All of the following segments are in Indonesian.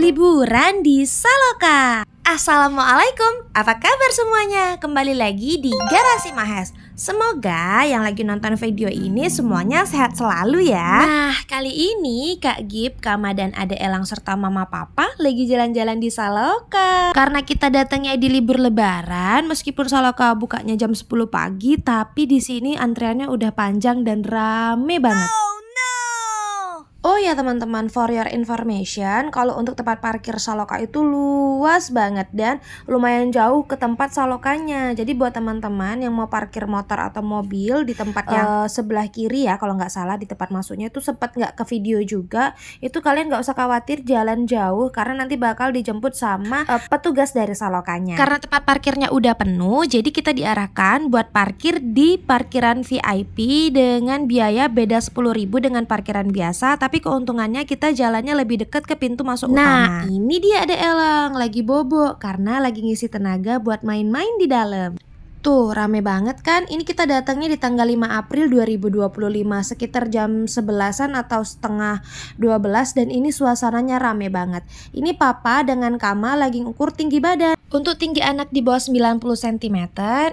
Liburan di Saloka. Assalamualaikum, apa kabar semuanya? Kembali lagi di Garasi Mahes. Semoga yang lagi nonton video ini semuanya sehat selalu ya. Nah, kali ini Kak Gip, Kama dan Ade Elang serta Mama Papa lagi jalan-jalan di Saloka. Karena kita datangnya di libur lebaran, meskipun Saloka bukanya jam 10 pagi, tapi di sini antriannya udah panjang dan rame banget. Oh ya teman-teman, for your information, kalau untuk tempat parkir Saloka itu luas banget dan lumayan jauh ke tempat Salokanya. Jadi buat teman-teman yang mau parkir motor atau mobil di tempat yang sebelah kiri ya, kalau nggak salah di tempat masuknya itu sempat nggak ke video juga, itu kalian nggak usah khawatir jalan jauh karena nanti bakal dijemput sama petugas dari Salokanya. Karena tempat parkirnya udah penuh, jadi kita diarahkan buat parkir di parkiran VIP dengan biaya beda 10.000 dengan parkiran biasa, tapi keuntungannya kita jalannya lebih dekat ke pintu masuk utama. Nah, ini dia Ade Elang lagi bobo karena lagi ngisi tenaga buat main-main di dalam. Tuh, rame banget kan? Ini kita datangnya di tanggal 5 April 2025 sekitar jam 11-an atau setengah 12 dan ini suasananya rame banget. Ini Papa dengan Kama lagi ngukur tinggi badan. Untuk tinggi anak di bawah 90 cm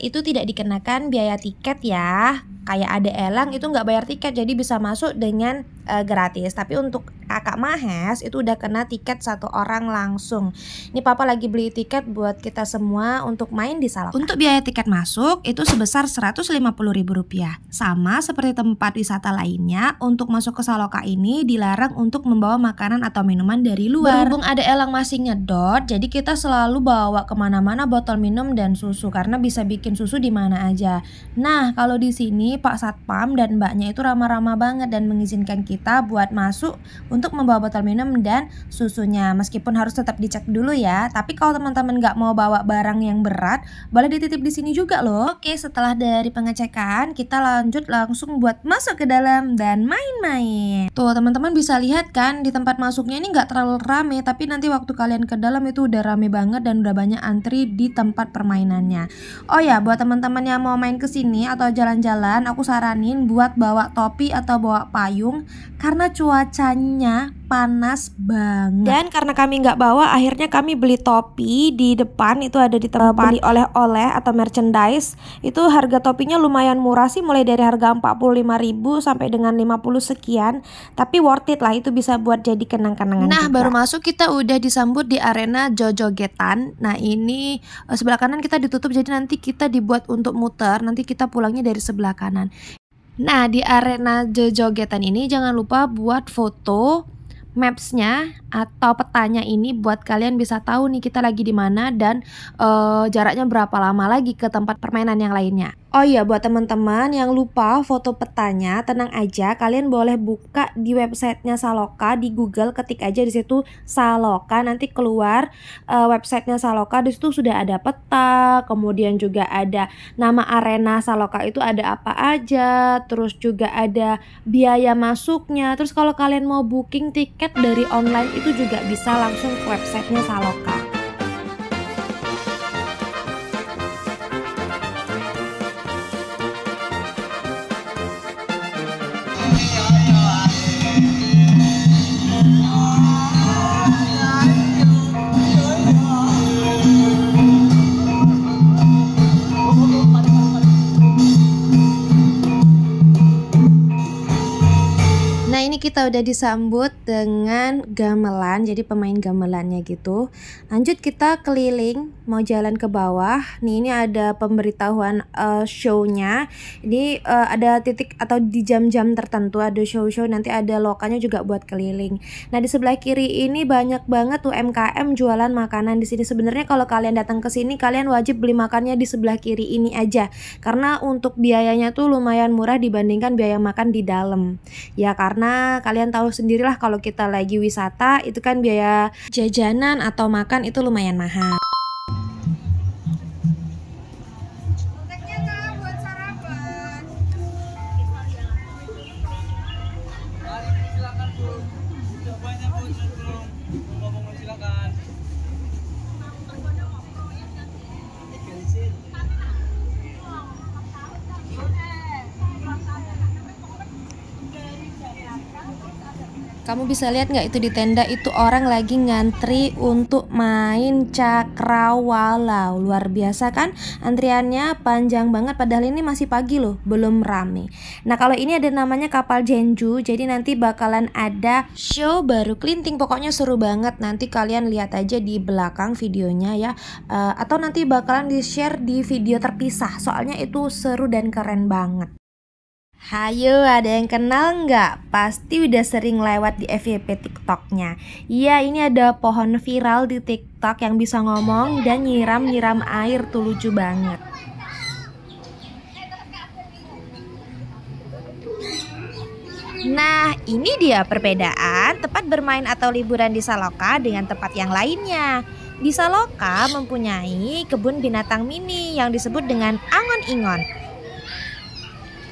itu tidak dikenakan biaya tiket ya. Kayak Ade Elang itu nggak bayar tiket, jadi bisa masuk dengan gratis. Tapi untuk kakak Mahes itu udah kena tiket satu orang langsung. Ini Papa lagi beli tiket buat kita semua untuk main di Saloka. Untuk biaya tiket masuk itu sebesar Rp150.000. Sama seperti tempat wisata lainnya, untuk masuk ke Saloka ini dilarang untuk membawa makanan atau minuman dari luar. Berhubung Ade Elang masih ngedot, jadi kita selalu bawa kemana-mana botol minum dan susu karena bisa bikin susu di mana aja. Nah, kalau di sini Pak Satpam dan mbaknya itu ramah-ramah banget dan mengizinkan kita buat masuk untuk membawa botol minum dan susunya, meskipun harus tetap dicek dulu ya. Tapi kalau teman-teman nggak mau bawa barang yang berat, boleh dititip di sini juga loh. Oke, setelah dari pengecekan kita lanjut langsung buat masuk ke dalam dan main-main. Tuh teman-teman bisa lihat kan, di tempat masuknya ini nggak terlalu rame, tapi nanti waktu kalian ke dalam itu udah rame banget dan udah banyak antri di tempat permainannya. Oh ya, buat teman-teman yang mau main ke sini atau jalan-jalan, aku saranin buat bawa topi atau bawa payung karena cuacanya panas banget. Dan karena kami nggak bawa, akhirnya kami beli topi di depan, itu ada di tempat beli oleh-oleh atau merchandise. Itu harga topinya lumayan murah sih, mulai dari harga 45.000 sampai dengan 50 sekian. Tapi worth it lah, itu bisa buat jadi kenang-kenangan. Nah, juga baru masuk kita udah disambut di arena jojogetan. Nah, ini sebelah kanan kita ditutup, jadi nanti kita dibuat untuk muter. Nanti kita pulangnya dari sebelah kanan. Nah, di arena jojogetan ini jangan lupa buat foto mapsnya atau petanya ini buat kalian bisa tahu nih kita lagi di mana dan jaraknya berapa lama lagi ke tempat permainan yang lainnya. Oh iya, buat teman-teman yang lupa foto petanya, tenang aja, kalian boleh buka di websitenya Saloka, di Google ketik aja di situ Saloka, nanti keluar websitenya Saloka. Di situ sudah ada peta, kemudian juga ada nama arena Saloka itu ada apa aja, terus juga ada biaya masuknya. Terus kalau kalian mau booking tiket dari online itu juga bisa langsung ke websitenya Saloka. Nah, ini kita udah disambut dengan gamelan, jadi pemain gamelannya gitu. Lanjut kita keliling mau jalan ke bawah. Nih ini ada pemberitahuan show-nya. Ini ada titik atau di jam-jam tertentu ada show-show, nanti ada lokanya juga buat keliling. Nah, di sebelah kiri ini banyak banget UMKM jualan makanan di sini. Sebenarnya kalau kalian datang ke sini kalian wajib beli makannya di sebelah kiri ini aja. Karena untuk biayanya tuh lumayan murah dibandingkan biaya makan di dalam. Ya karena kalian tahu sendirilah kalau kita lagi wisata itu kan biaya jajanan atau makan itu lumayan mahal. Kamu bisa lihat nggak itu di tenda itu orang lagi ngantri untuk main cakrawala. Luar biasa kan? Antriannya panjang banget padahal ini masih pagi loh, belum rame. Nah, kalau ini ada namanya kapal Jeonju. Jadi nanti bakalan ada show baru kelinting. Pokoknya seru banget. Nanti kalian lihat aja di belakang videonya ya. Atau nanti bakalan di-share di video terpisah. Soalnya itu seru dan keren banget. Hayo, ada yang kenal nggak? Pasti udah sering lewat di FYP TikToknya. Iya, ini ada pohon viral di TikTok yang bisa ngomong dan nyiram-nyiram air tuh, lucu banget. Nah, ini dia perbedaan tempat bermain atau liburan di Saloka dengan tempat yang lainnya. Di Saloka mempunyai kebun binatang mini yang disebut dengan Angon Ingon.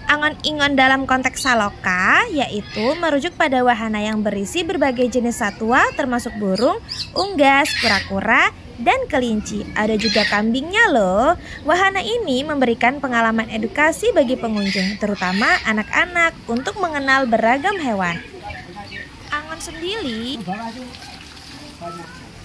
Angon Ingon dalam konteks Saloka yaitu merujuk pada wahana yang berisi berbagai jenis satwa termasuk burung, unggas, kura-kura, dan kelinci. Ada juga kambingnya loh. Wahana ini memberikan pengalaman edukasi bagi pengunjung, terutama anak-anak untuk mengenal beragam hewan. Angon sendiri,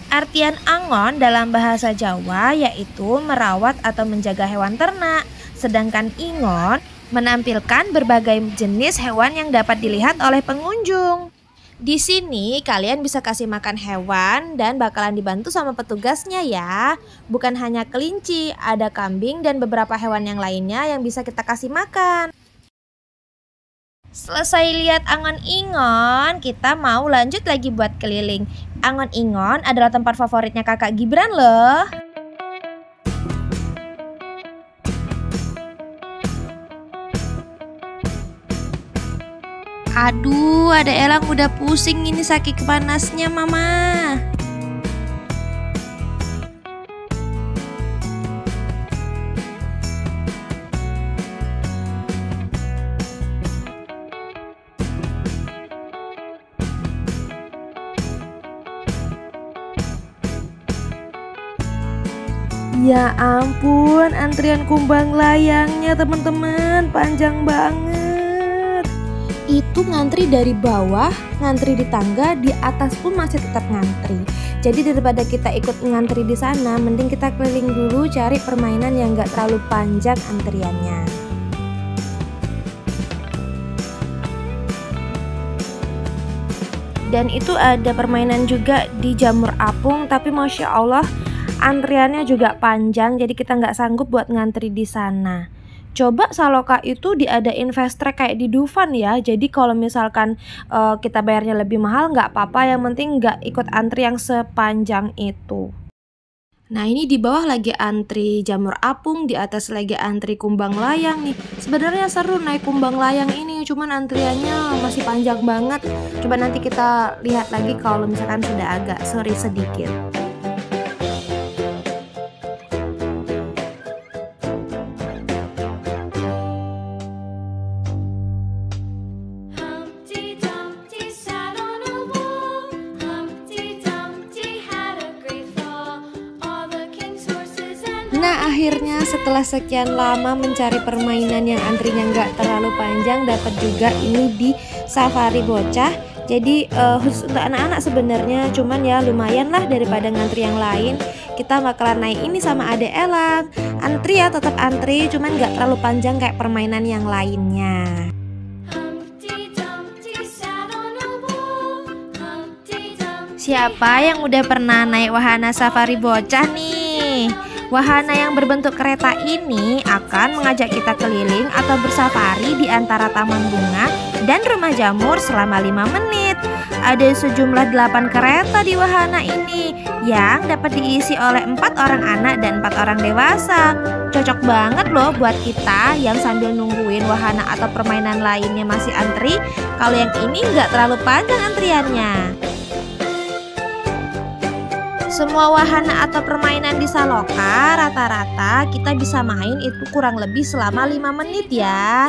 artian angon dalam bahasa Jawa yaitu merawat atau menjaga hewan ternak. Sedangkan ingon menampilkan berbagai jenis hewan yang dapat dilihat oleh pengunjung. Di sini kalian bisa kasih makan hewan dan bakalan dibantu sama petugasnya ya. Bukan hanya kelinci, ada kambing dan beberapa hewan yang lainnya yang bisa kita kasih makan. Selesai lihat Angon Ingon, kita mau lanjut lagi buat keliling. Angon Ingon adalah tempat favoritnya kakak Gibran loh. Aduh, ada elang udah pusing ini saking panasnya, Mama. Ya ampun, antrian kumbang layangnya teman-teman panjang banget. Itu ngantri dari bawah, ngantri di tangga, di atas pun masih tetap ngantri. Jadi daripada kita ikut ngantri di sana, mending kita keliling dulu cari permainan yang gak terlalu panjang antriannya. Dan itu ada permainan juga di jamur apung, tapi Masya Allah antriannya juga panjang, jadi kita nggak sanggup buat ngantri di sana. Coba Saloka itu diadain fast track kayak di Dufan ya. Jadi kalau misalkan kita bayarnya lebih mahal nggak apa-apa, yang penting nggak ikut antri yang sepanjang itu. Nah, ini di bawah lagi antri jamur apung, di atas lagi antri kumbang layang nih. Sebenarnya seru naik kumbang layang ini, cuman antriannya masih panjang banget. Coba nanti kita lihat lagi kalau misalkan sudah agak sore sedikit. Nah, akhirnya setelah sekian lama mencari permainan yang antrinya nggak terlalu panjang, dapat juga ini di Safari Bocah. Jadi khusus untuk anak-anak sebenarnya, cuman ya lumayan lah daripada ngantri yang lain. Kita bakalan naik ini sama adek elang. Antri ya, tetap antri, cuman nggak terlalu panjang kayak permainan yang lainnya. Siapa yang udah pernah naik wahana Safari Bocah nih? Wahana yang berbentuk kereta ini akan mengajak kita keliling atau bersafari di antara taman bunga dan rumah jamur selama 5 menit. Ada sejumlah 8 kereta di wahana ini yang dapat diisi oleh 4 orang anak dan 4 orang dewasa. Cocok banget loh buat kita yang sambil nungguin wahana atau permainan lainnya masih antri. Kalau yang ini nggak terlalu panjang antriannya. Semua wahana atau permainan di Saloka rata-rata kita bisa main itu kurang lebih selama 5 menit ya.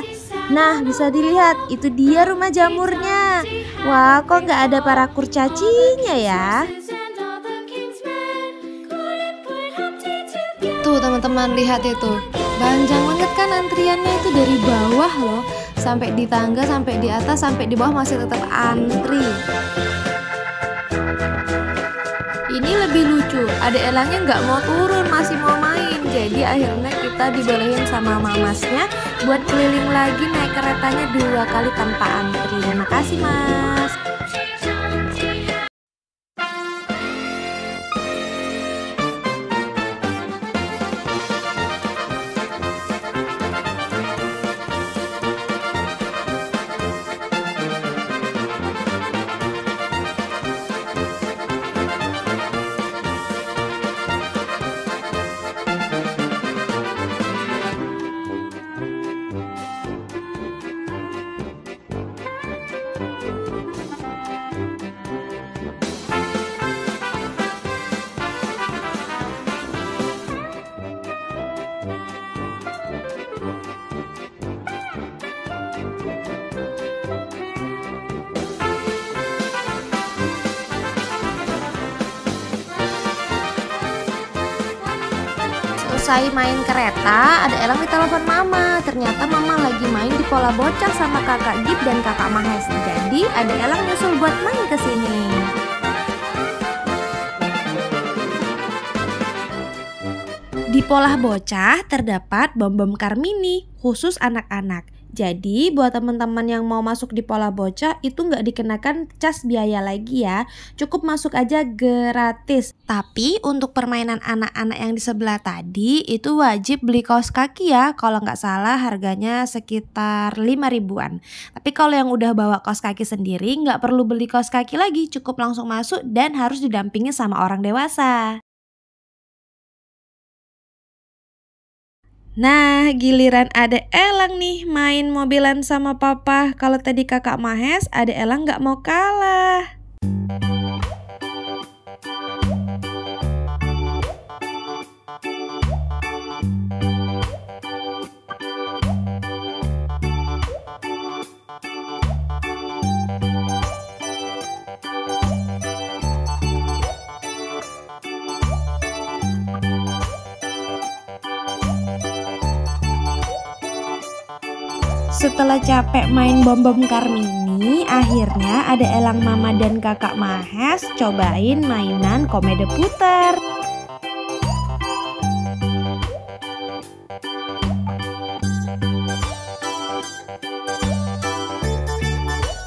Nah, bisa dilihat itu dia rumah jamurnya. Wah, kok nggak ada para kurcacinya ya? Tuh teman-teman, lihat itu. Panjang banget kan antriannya, itu dari bawah loh. Sampai di tangga, sampai di atas, sampai di bawah masih tetap antri. Ini lebih lucu, adik Elangnya nggak mau turun, masih mau main. Jadi akhirnya kita dibolehin sama mamasnya buat keliling lagi naik keretanya 2 kali tanpa antri. Makasih mas. Selesai main kereta, ada Elang ditelepon mama. Ternyata mama lagi main di Pola Bocah sama kakak Gip dan kakak Mahes. Jadi ada Elang nyusul buat main ke sini. Di Pola Bocah terdapat bom-bom kar mini khusus anak-anak. Jadi buat teman-teman yang mau masuk di Pola Bocah itu nggak dikenakan cas biaya lagi ya. Cukup masuk aja gratis. Tapi untuk permainan anak-anak yang di sebelah tadi itu wajib beli kaos kaki ya. Kalau nggak salah harganya sekitar 5 ribuan. Tapi kalau yang udah bawa kaos kaki sendiri nggak perlu beli kaos kaki lagi. Cukup langsung masuk dan harus didampingi sama orang dewasa. Nah, giliran adek Elang nih main mobilan sama papa. Kalau tadi kakak Mahes, adek Elang nggak mau kalah. Setelah capek main bom-bom kar mini, akhirnya ada Elang mama dan kakak Mahes cobain mainan komedi putar.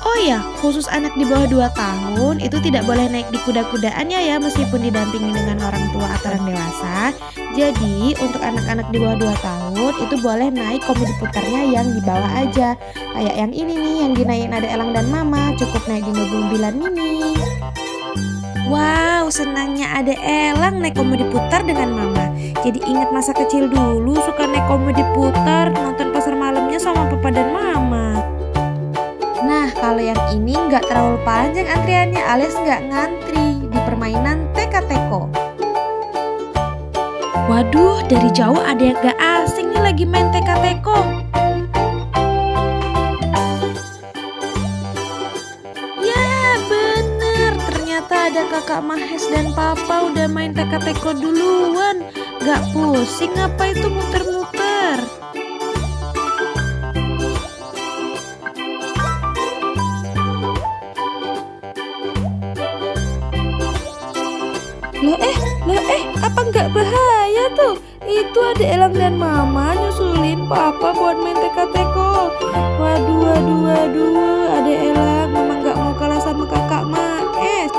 Oh ya, khusus anak di bawah 2 tahun itu tidak boleh naik di kuda-kudaannya ya, meskipun didampingi dengan orang tua atau orang dewasa. Jadi untuk anak-anak di bawah 2 tahun itu boleh naik komedi putarnya yang di bawah aja. Kayak yang ini nih yang dinaikin ada Elang dan mama, cukup naik di mobil-mobilan mini. Wow, senangnya ada Elang naik komedi putar dengan mama. Jadi ingat masa kecil dulu suka naik komedi putar, nonton pasar malamnya sama papa dan mama. Nah, kalau yang ini nggak terlalu panjang antriannya alias nggak ngantri di permainan teka-teko. Waduh, dari jauh ada yang gak asing nih lagi main teka-teko. Ya bener, ternyata ada kakak Mahes dan papa udah main teka-teko duluan. Gak pusing apa itu muter-muter. Loh apa nggak bahaya tuh? Itu ada Elang dan mama nyusulin papa buat main teka-teko. Waduh, ada Elang, mama nggak mau kalah sama kakak Maes.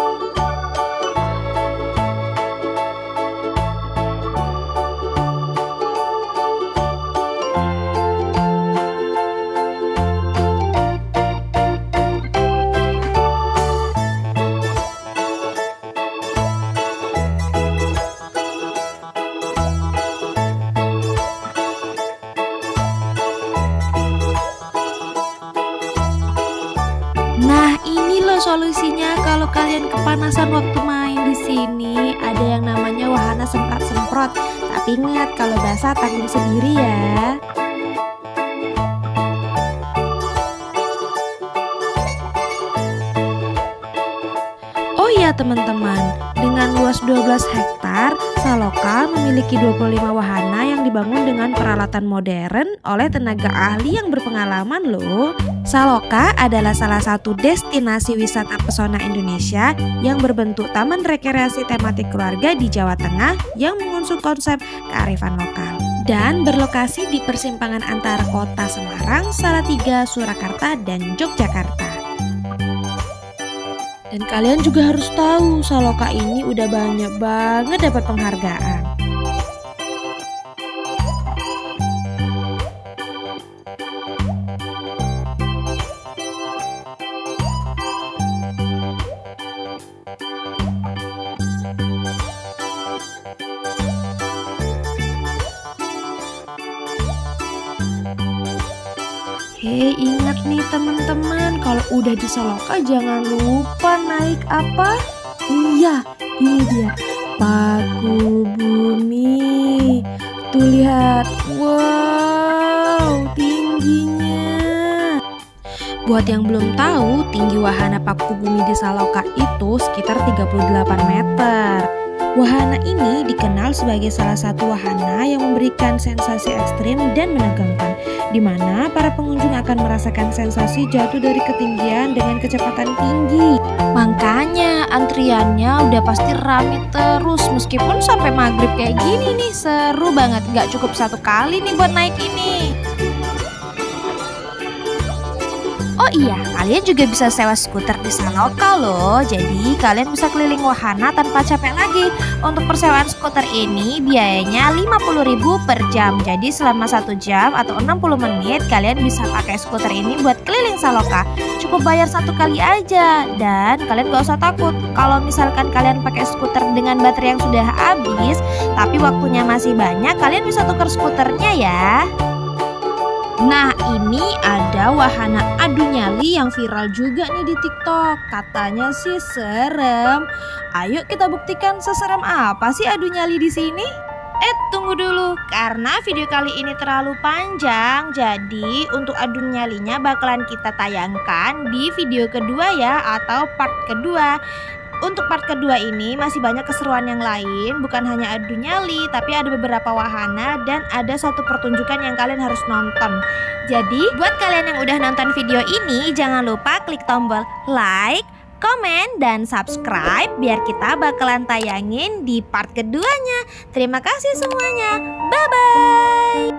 kalian kepanasan waktu main di sini, ada yang namanya wahana semprot-semprot. Tapi ingat, kalau basah tanggung sendiri ya. Oh iya teman-teman, dengan luas 12 hektar, Saloka memiliki 25 wahana yang dibangun dengan peralatan modern oleh tenaga ahli yang berpengalaman loh. Saloka adalah salah satu destinasi wisata pesona Indonesia yang berbentuk taman rekreasi tematik keluarga di Jawa Tengah yang mengusung konsep kearifan lokal dan berlokasi di persimpangan antara kota Semarang, Salatiga, Surakarta, dan Yogyakarta. Dan kalian juga harus tahu, Saloka ini udah banyak banget dapat penghargaan. Hei, ingat nih teman-teman, kalau udah di Saloka jangan lupa naik apa? Iya, ini dia, Paku Bumi. Tuh lihat, wow, tingginya. Buat yang belum tahu, tinggi wahana Paku Bumi di Saloka itu sekitar 38 meter. Wahana ini dikenal sebagai salah satu wahana yang memberikan sensasi ekstrim dan menegangkan, di mana para pengunjung akan merasakan sensasi jatuh dari ketinggian dengan kecepatan tinggi. Makanya antriannya udah pasti ramai terus, meskipun sampai maghrib kayak gini nih. Seru banget, gak cukup satu kali nih buat naik ini. Oh iya, kalian juga bisa sewa skuter di Saloka loh. Jadi kalian bisa keliling wahana tanpa capek lagi. Untuk persewaan skuter ini biayanya 50.000 per jam. Jadi selama 1 jam atau 60 menit kalian bisa pakai skuter ini buat keliling Saloka. Cukup bayar 1 kali aja. Dan kalian gak usah takut kalau misalkan kalian pakai skuter dengan baterai yang sudah habis, tapi waktunya masih banyak, kalian bisa tukar skuternya ya. Nah, ini ada wahana adu nyali yang viral juga nih di TikTok. Katanya sih serem. Ayo kita buktikan seserem apa sih adu nyali di sini. Tunggu dulu, karena video kali ini terlalu panjang. Jadi untuk adu nyalinya bakalan kita tayangkan di video kedua ya, atau part kedua. Untuk part kedua ini masih banyak keseruan yang lain, bukan hanya adu nyali, tapi ada beberapa wahana dan ada satu pertunjukan yang kalian harus nonton. Jadi buat kalian yang udah nonton video ini, jangan lupa klik tombol like, komen, dan subscribe biar kita bakalan tayangin di part keduanya. Terima kasih semuanya, bye-bye.